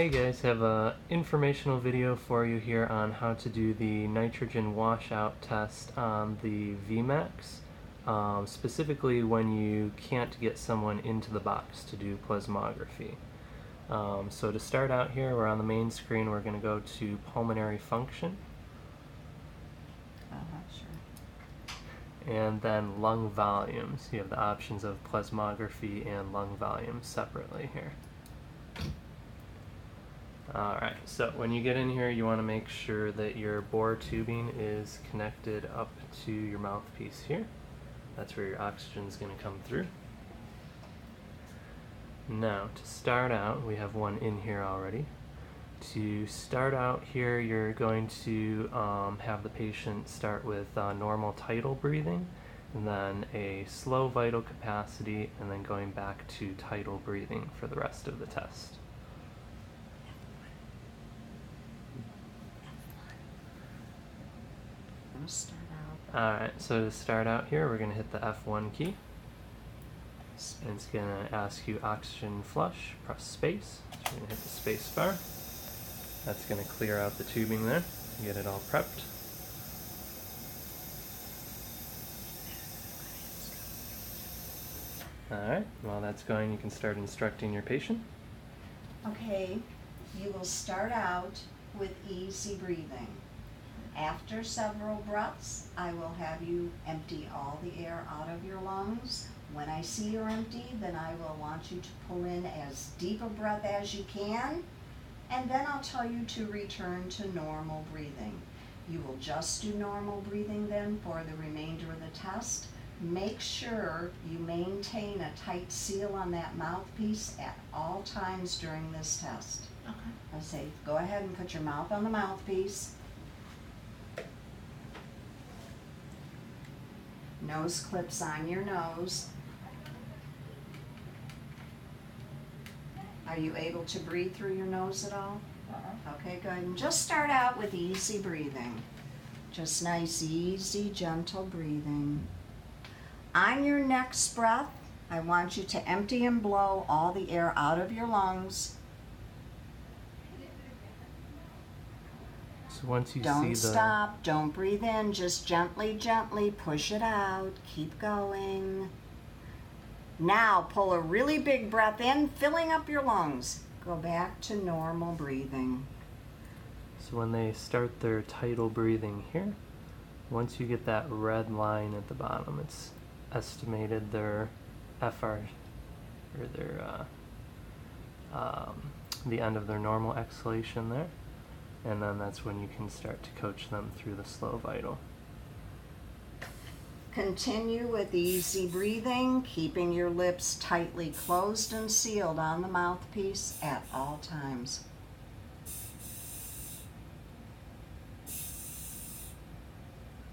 Hey guys, have a informational video for you here on how to do the nitrogen washout test on the VMax, specifically when you can't get someone into the box to do plasmography. So to start out here, we're on the main screen. We're going to go to pulmonary function, Sure. and then lung volumes. You have the options of plasmography and lung volumes separately here. Alright, so when you get in here, you want to make sure that your bore tubing is connected up to your mouthpiece here. That's where your oxygen is going to come through. Now, to start out, we have one in here already. To start out here, you're going to have the patient start with normal tidal breathing, and then a slow vital capacity, and then going back to tidal breathing for the rest of the test. Start out. Alright, so to start out here, we're going to hit the F1 key. And it's going to ask you oxygen flush. Press space. So you're going to hit the space bar. That's going to clear out the tubing there. Get it all prepped. Alright, while that's going, you can start instructing your patient. Okay, you will start out with easy breathing. After several breaths, I will have you empty all the air out of your lungs. When I see you're empty, then I will want you to pull in as deep a breath as you can, and then I'll tell you to return to normal breathing. You will just do normal breathing then for the remainder of the test. Make sure you maintain a tight seal on that mouthpiece at all times during this test. Okay. I say, go ahead and put your mouth on the mouthpiece. Nose clips on your nose. Are you able to breathe through your nose at all? Okay, good. And just start out with easy breathing. Just nice, easy, gentle breathing. On your next breath, I want you to empty and blow all the air out of your lungs. So once you Don't see the... stop, don't breathe in, just gently, gently push it out. Keep going. Now pull a really big breath in, filling up your lungs. Go back to normal breathing. So when they start their tidal breathing here, once you get that red line at the bottom, it's estimated their FR, or their the end of their normal exhalation there, and then that's when you can start to coach them through the slow vital. Continue with easy breathing, keeping your lips tightly closed and sealed on the mouthpiece at all times.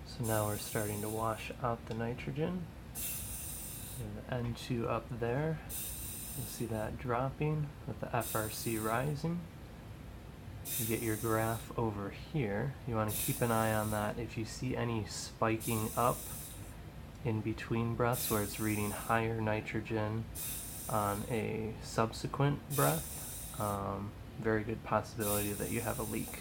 So now we're starting to wash out the nitrogen. And the N2 up there, you'll see that dropping with the FRC rising. You get your graph over here. You want to keep an eye on that. If you see any spiking up in between breaths where it's reading higher nitrogen on a subsequent breath, very good possibility that you have a leak.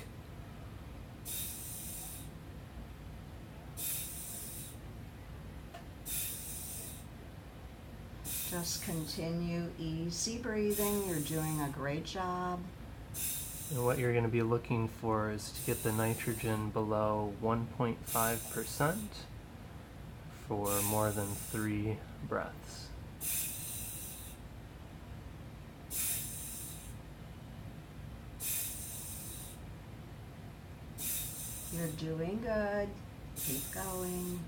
Just continue easy breathing. You're doing a great job. And what you're going to be looking for is to get the nitrogen below 1.5% for more than 3 breaths. You're doing good. Keep going.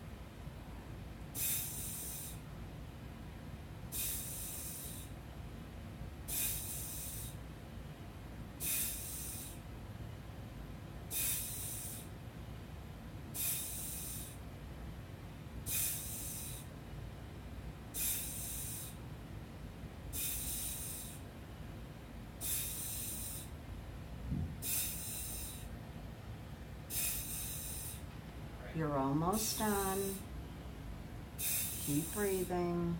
You're almost done. Keep breathing.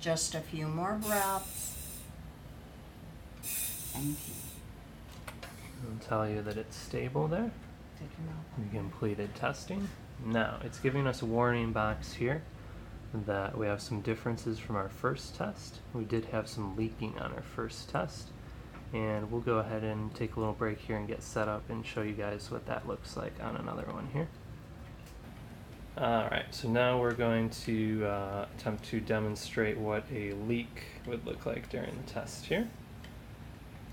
Just a few more breaths. And It'll tell you that it's stable there. take your mouth We completed testing. Now, it's giving us a warning box here that we have some differences from our first test. We did have some leaking on our first test, and we'll go ahead and take a little break here and get set up and show you guys what that looks like on another one here. Alright, so now we're going to attempt to demonstrate what a leak would look like during the test here.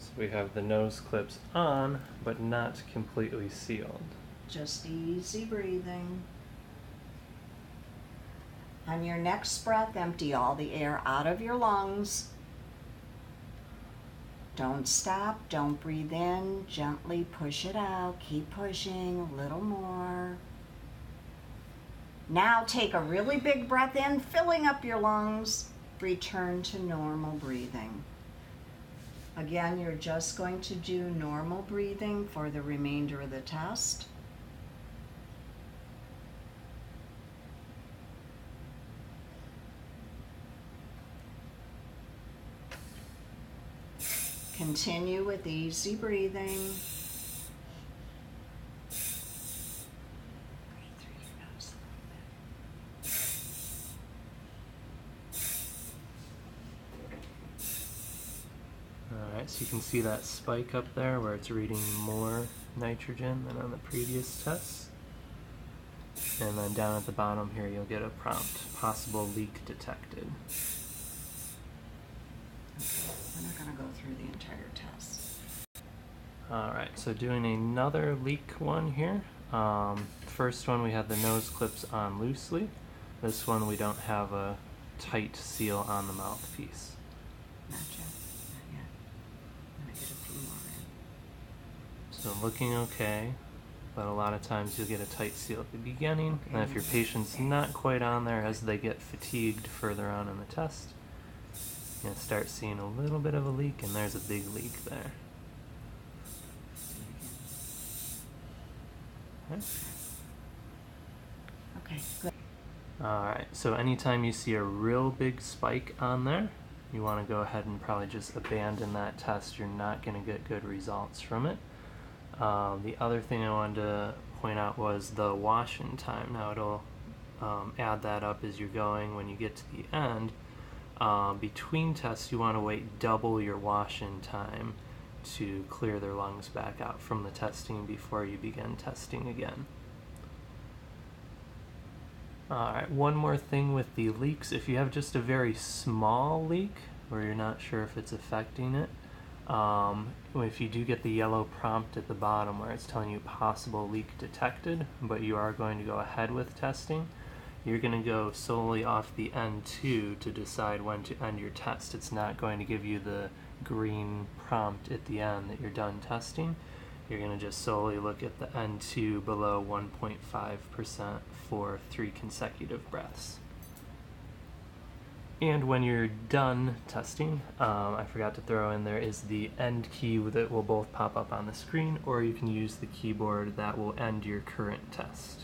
So we have the nose clips on, but not completely sealed. Just easy breathing. On your next breath, empty all the air out of your lungs. Don't stop, don't breathe in, gently push it out, keep pushing a little more. Now take a really big breath in, filling up your lungs. Return to normal breathing. Again, you're just going to do normal breathing for the remainder of the test. Continue with easy breathing. Breathe through your nose a little bit. Alright, so you can see that spike up there where it's reading more nitrogen than on the previous tests. And then down at the bottom here you'll get a prompt, possible leak detected. We're not going to go through the entire test. Alright, so doing another leak one here. First one we had the nose clips on loosely. This one we don't have a tight seal on the mouthpiece. Not yet. Not yet. I'm going to get a few more in. So looking okay, but a lot of times you'll get a tight seal at the beginning, and if your patient's not quite on there as they get fatigued further on in the test, you'll start seeing a little bit of a leak, and there's a big leak there. Okay, good. Alright, so anytime you see a real big spike on there, you want to go ahead and probably just abandon that test. You're not going to get good results from it. The other thing I wanted to point out was the wash-in time. Now it'll add that up as you're going. When you get to the end, between tests you want to wait double your wash-in time to clear their lungs back out from the testing before you begin testing again. Alright, one more thing with the leaks. If you have just a very small leak where you're not sure if it's affecting it, if you do get the yellow prompt at the bottom where it's telling you possible leak detected, but you are going to go ahead with testing, you're going to go solely off the N2 to decide when to end your test. It's not going to give you the green prompt at the end that you're done testing. You're going to just solely look at the N2 below 1.5% for 3 consecutive breaths. And when you're done testing, I forgot to throw in there is the end key that will both pop up on the screen, or you can use the keyboard that will end your current test.